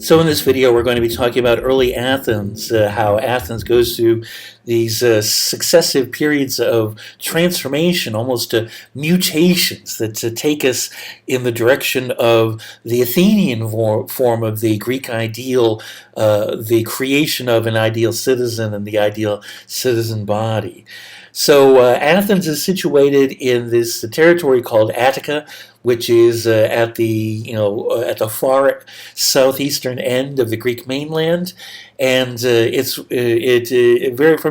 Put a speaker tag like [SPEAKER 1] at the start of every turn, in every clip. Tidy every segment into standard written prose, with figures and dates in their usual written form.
[SPEAKER 1] So in this video, we're going to be talking about early Athens, how Athens goes through these successive periods of transformation, almost mutations that take us in the direction of the Athenian form of the Greek ideal, the creation of an ideal citizen and the ideal citizen body. So Athens is situated in this territory called Attica, which is at the at the far southeastern end of the Greek mainland, and from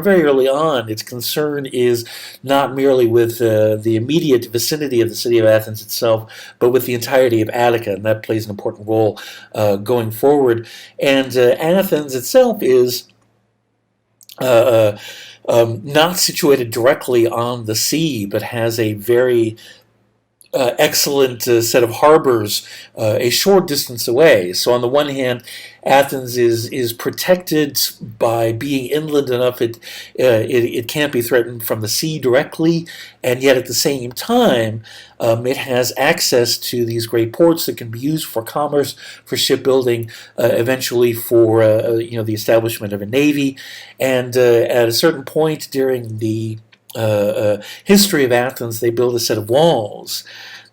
[SPEAKER 1] very early on, its concern is not merely with the immediate vicinity of the city of Athens itself, but with the entirety of Attica, and that plays an important role going forward. And Athens itself is not situated directly on the sea, but has a very excellent set of harbors a short distance away. So on the one hand, Athens is protected by being inland enough it can't be threatened from the sea directly, and yet at the same time it has access to these great ports that can be used for commerce, for shipbuilding, eventually for the establishment of a navy. And at a certain point during the history of Athens, they build a set of walls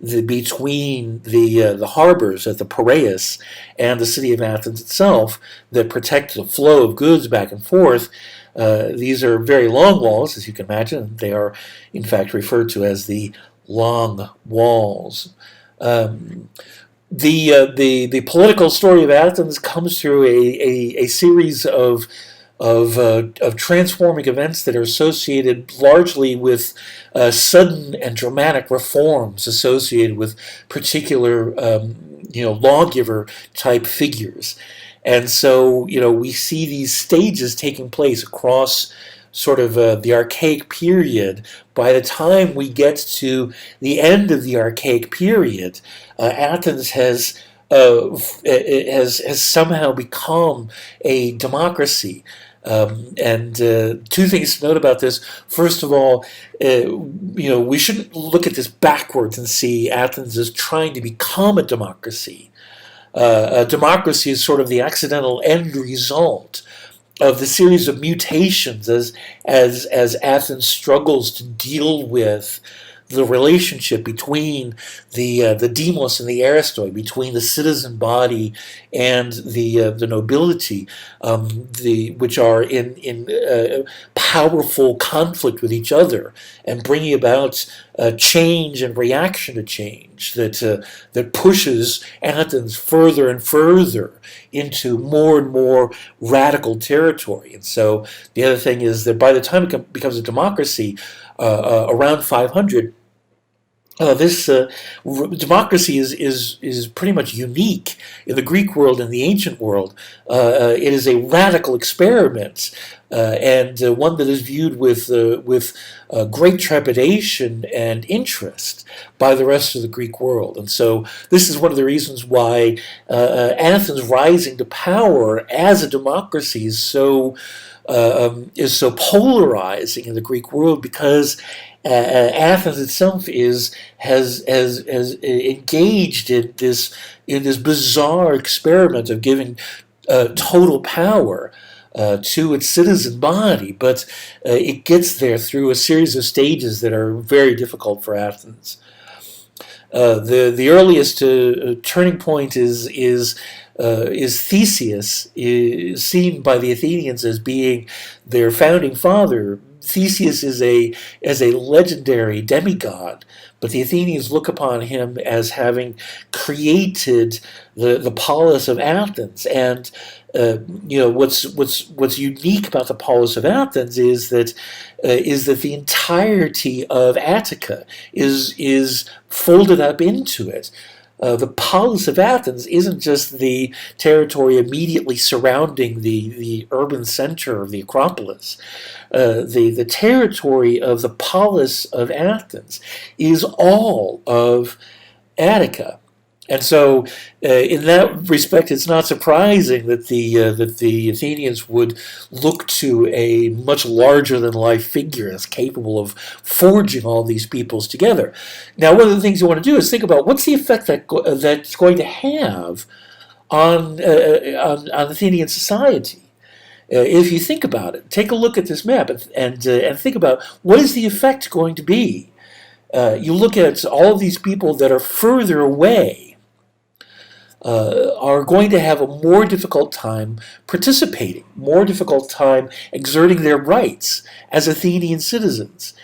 [SPEAKER 1] between the harbors at the Piraeus and the city of Athens itself that protect the flow of goods back and forth. These are very long walls, as you can imagine. They are, in fact, referred to as the long walls. The political story of Athens comes through a series of transforming events that are associated largely with sudden and dramatic reforms associated with particular lawgiver type figures. And so we see these stages taking place across sort of the archaic period. By the time we get to the end of the archaic period, Athens has somehow become a democracy. And two things to note about this. First of all, we shouldn't look at this backwards and see Athens as trying to become a democracy. A democracy is sort of the accidental end result of the series of mutations as Athens struggles to deal with the relationship between the demos and the aristoi, between the citizen body and the nobility, which are in powerful conflict with each other and bringing about change and reaction to change that pushes Athens further and further into more and more radical territory. And so the other thing is that by the time it becomes a democracy, around 500. This democracy is pretty much unique in the Greek world and the ancient world. It is a radical experiment, and one that is viewed with great trepidation and interest by the rest of the Greek world. And so this is one of the reasons why Athens rising to power as a democracy is so polarizing in the Greek world, because Athens itself has engaged in this bizarre experiment of giving total power to its citizen body, but it gets there through a series of stages that are very difficult for Athens. The earliest turning point is Theseus, is seen by the Athenians as being their founding father. Theseus is a legendary demigod, but the Athenians look upon him as having created the polis of Athens. And what's unique about the polis of Athens is that the entirety of Attica is folded up into it. The polis of Athens isn't just the territory immediately surrounding the urban center of the Acropolis. The territory of the polis of Athens is all of Attica. And so, in that respect, it's not surprising that the Athenians would look to a much larger-than-life figure as capable of forging all these peoples together. Now, one of the things you want to do is think about what's the effect that's going to have on Athenian society. If you think about it, take a look at this map and think about what is the effect going to be. You look at all of these people that are further away are going to have a more difficult time participating, more difficult time exerting their rights as Athenian citizens,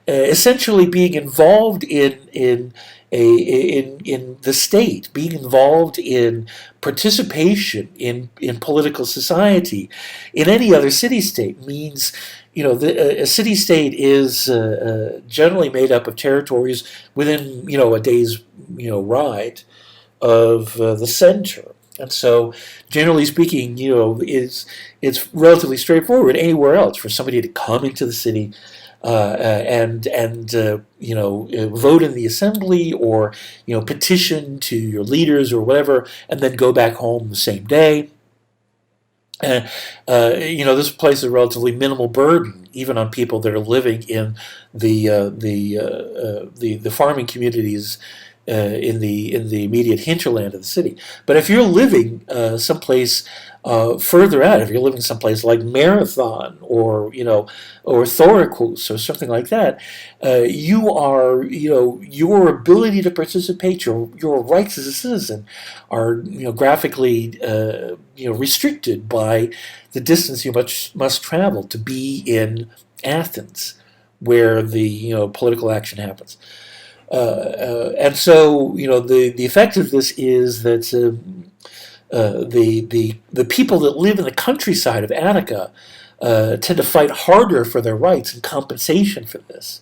[SPEAKER 1] essentially being involved in the state, being involved in participation in political society. In any other city-state means, a city-state is generally made up of territories within, a day's, ride of the center. And so, generally speaking, it's relatively straightforward anywhere else for somebody to come into the city and vote in the assembly, or petition to your leaders or whatever, and then go back home the same day. This places a relatively minimal burden even on people that are living in the farming communities in the immediate hinterland of the city. But if you're living someplace further out, if you're living someplace like Marathon or Thoricus or something like that, your ability to participate, your rights as a citizen, are graphically restricted by the distance you must travel to be in Athens, where the political action happens. And so, the effect of this is that the people that live in the countryside of Attica tend to fight harder for their rights and compensation for this.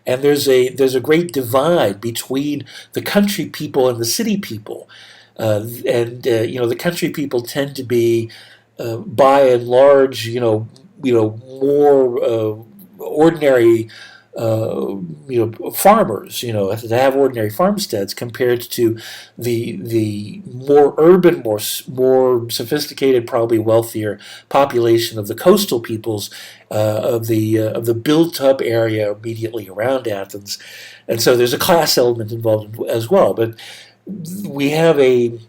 [SPEAKER 1] And there's a great divide between the country people and the city people. The country people tend to be, by and large, more ordinary. Farmers, to have ordinary farmsteads, compared to the more urban, more sophisticated, probably wealthier population of the coastal peoples of the built-up area immediately around Athens. And so there's a class element involved as well. But we have an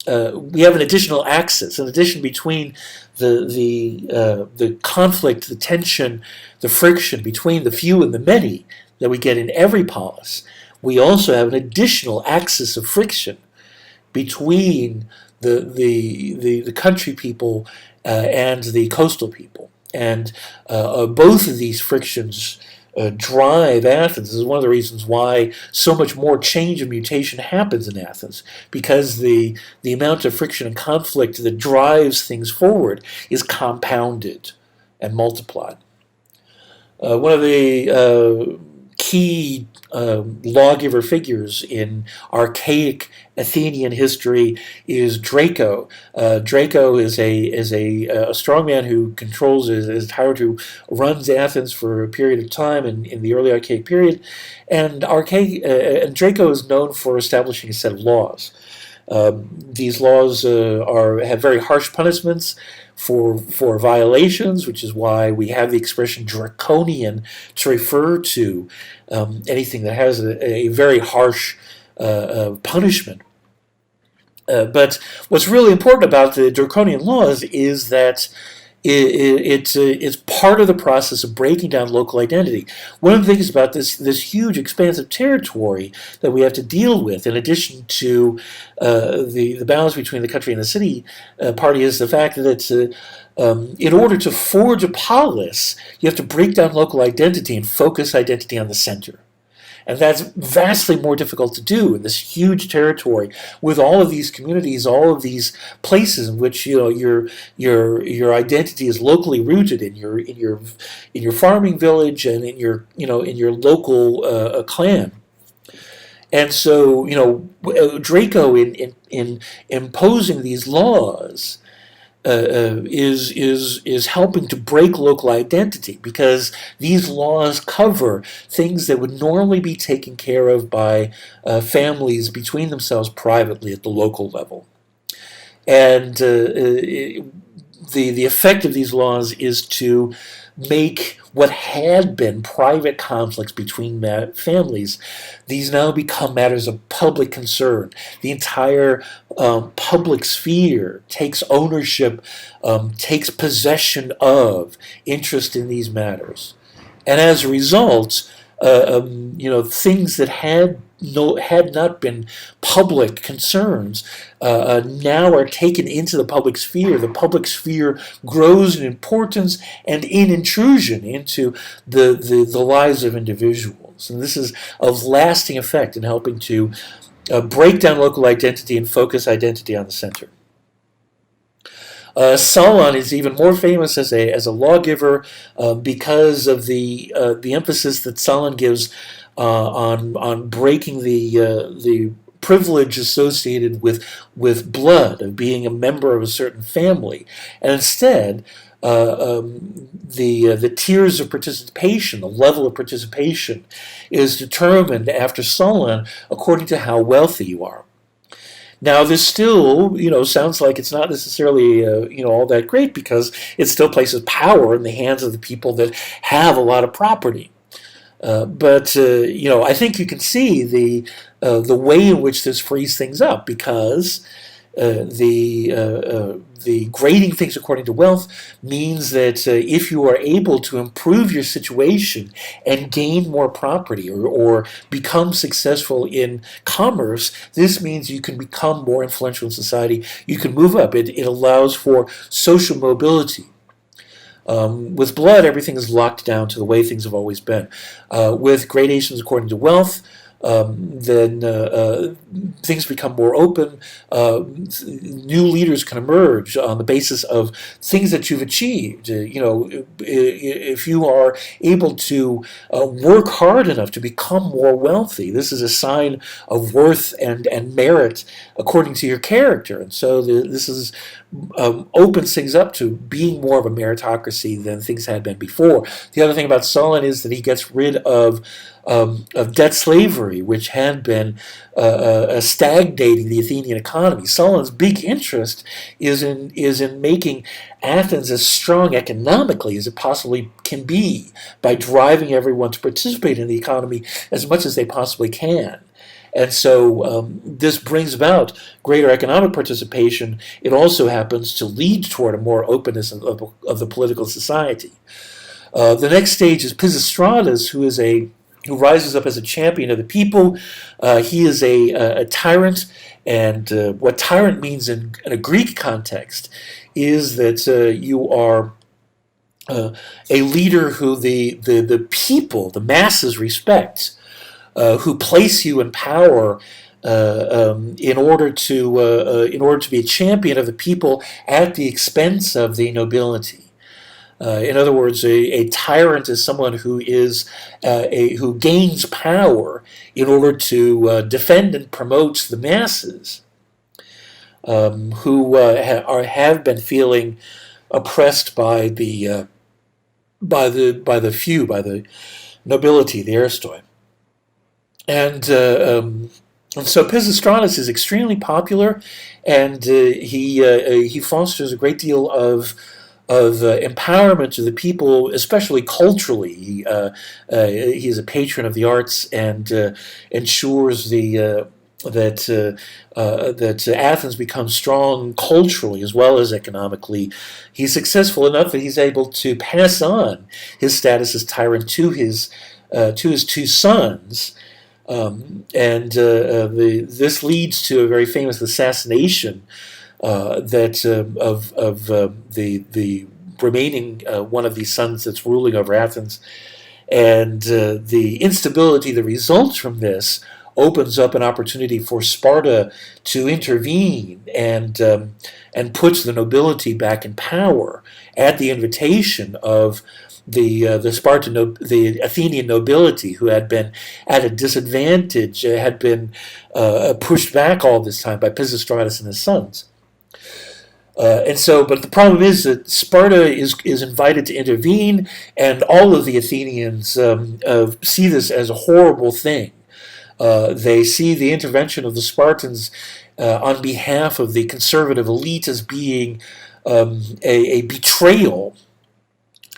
[SPEAKER 1] additional axis, an addition between the conflict, the tension, the friction between the few and the many that we get in every polis. We also have an additional axis of friction between the country people and the coastal people, and both of these frictions drive Athens. This is one of the reasons why so much more change and mutation happens in Athens, because the amount of friction and conflict that drives things forward is compounded and multiplied. One of the key lawgiver figures in archaic Athenian history is Draco. Draco is a strong man who controls, is a tyrant who runs Athens for a period of time in the early archaic period, and Draco is known for establishing a set of laws. These laws have very harsh punishments for violations, which is why we have the expression draconian to refer to anything that has a very harsh punishment. But what's really important about the draconian laws is that it's part of the process of breaking down local identity. One of the things about this huge expansive territory that we have to deal with, in addition to the balance between the country and the city party, is the fact that in order to forge a polis, you have to break down local identity and focus identity on the center. And that's vastly more difficult to do in this huge territory with all of these communities, all of these places in which your identity is locally rooted in your farming village and in your local clan. And so Draco in imposing these laws is helping to break local identity, because these laws cover things that would normally be taken care of by families between themselves privately at the local level. And the effect of these laws is to make what had been private conflicts between families, these now become matters of public concern. The entire public sphere takes ownership, takes possession of interest in these matters. And as a result, things that had not been public concerns now are taken into the public sphere. The public sphere grows in importance and in intrusion into the lives of individuals. And this is of lasting effect in helping to break down local identity and focus identity on the center. Solon is even more famous as a lawgiver because of the emphasis that Solon gives on breaking the privilege associated with blood, of being a member of a certain family, and instead the tiers of participation, the level of participation, is determined after Solon according to how wealthy you are. Now, this still, sounds like it's not necessarily, all that great, because it still places power in the hands of the people that have a lot of property. But I think you can see the way in which this frees things up, because the grading things according to wealth means that if you are able to improve your situation and gain more property, or become successful in commerce, this means you can become more influential in society. You can move up. It allows for social mobility. With blood, everything is locked down to the way things have always been. With gradations according to wealth, then things become more open. New leaders can emerge on the basis of things that you've achieved. If you are able to work hard enough to become more wealthy, this is a sign of worth and merit according to your character. And so this is opens things up to being more of a meritocracy than things had been before. The other thing about Solon is that he gets rid of debt slavery, which had been stagnating the Athenian economy. Solon's big interest is in making Athens as strong economically as it possibly can be, by driving everyone to participate in the economy as much as they possibly can. And so this brings about greater economic participation. It also happens to lead toward a more openness of the political society. The next stage is Pisistratus, who rises up as a champion of the people. He is a tyrant, and what tyrant means in a Greek context is that you are a leader who the people, the masses, respect, who place you in power in order to be a champion of the people at the expense of the nobility. In other words, a tyrant is someone who who gains power in order to defend and promote the masses, who have been feeling oppressed by the few, by the nobility, the aristoi. And so Pisistratus is extremely popular, and he fosters a great deal of empowerment to the people, especially culturally. He is a patron of the arts and ensures that Athens becomes strong culturally as well as economically. He's successful enough that he's able to pass on his status as tyrant to his two sons. This leads to a very famous assassination of the remaining one of these sons that's ruling over Athens, and the instability that results from this opens up an opportunity for Sparta to intervene and puts the nobility back in power at the invitation of the Athenian nobility, who had been at a disadvantage, had been pushed back all this time by Pisistratus and his sons. But the problem is that Sparta is invited to intervene, and all of the Athenians see this as a horrible thing. They see the intervention of the Spartans on behalf of the conservative elite as being a betrayal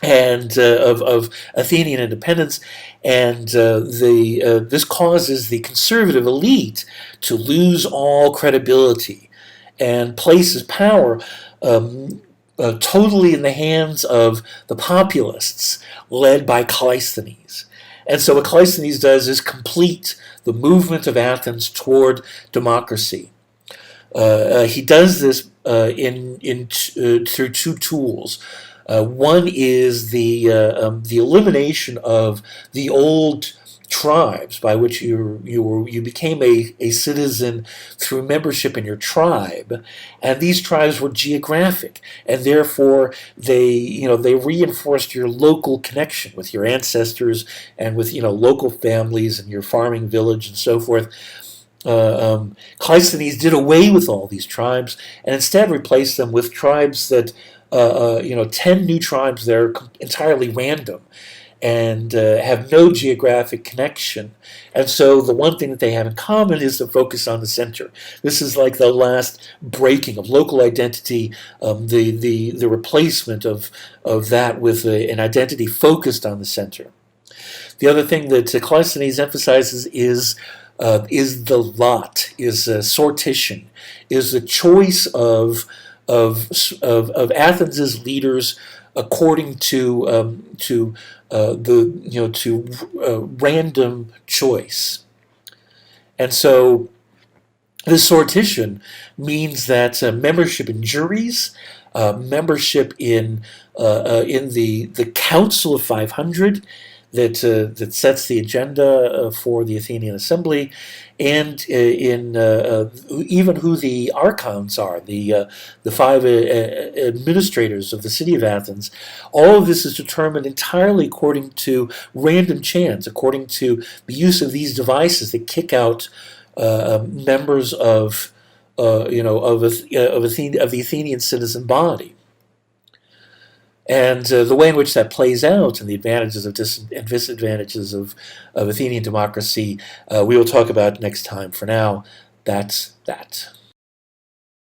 [SPEAKER 1] and of Athenian independence, and this causes the conservative elite to lose all credibility and places power totally in the hands of the populists led by Cleisthenes. And so what Cleisthenes does is complete the movement of Athens toward democracy. He does this through two tools. One is the elimination of the old tribes by which you became a citizen through membership in your tribe, and these tribes were geographic, and therefore they reinforced your local connection with your ancestors and with local families and your farming village and so forth. Cleisthenes did away with all these tribes and instead replaced them with tribes that 10 new tribes that are entirely random and have no geographic connection. And so the one thing that they have in common is the focus on the center. This is like the last breaking of local identity, the replacement of that with an identity focused on the center. The other thing that Cleisthenes emphasizes is the lot, is sortition, is the choice of Athens's leaders according to random choice. And so this sortition means that membership in juries, membership in the Council of 500 that sets the agenda for the Athenian Assembly, and in even who the archons are, the five administrators of the city of Athens. All of this is determined entirely according to random chance, according to the use of these devices that kick out members of the Athenian citizen body. And the way in which that plays out and the advantages and disadvantages of Athenian democracy, we will talk about next time. For now, that's that.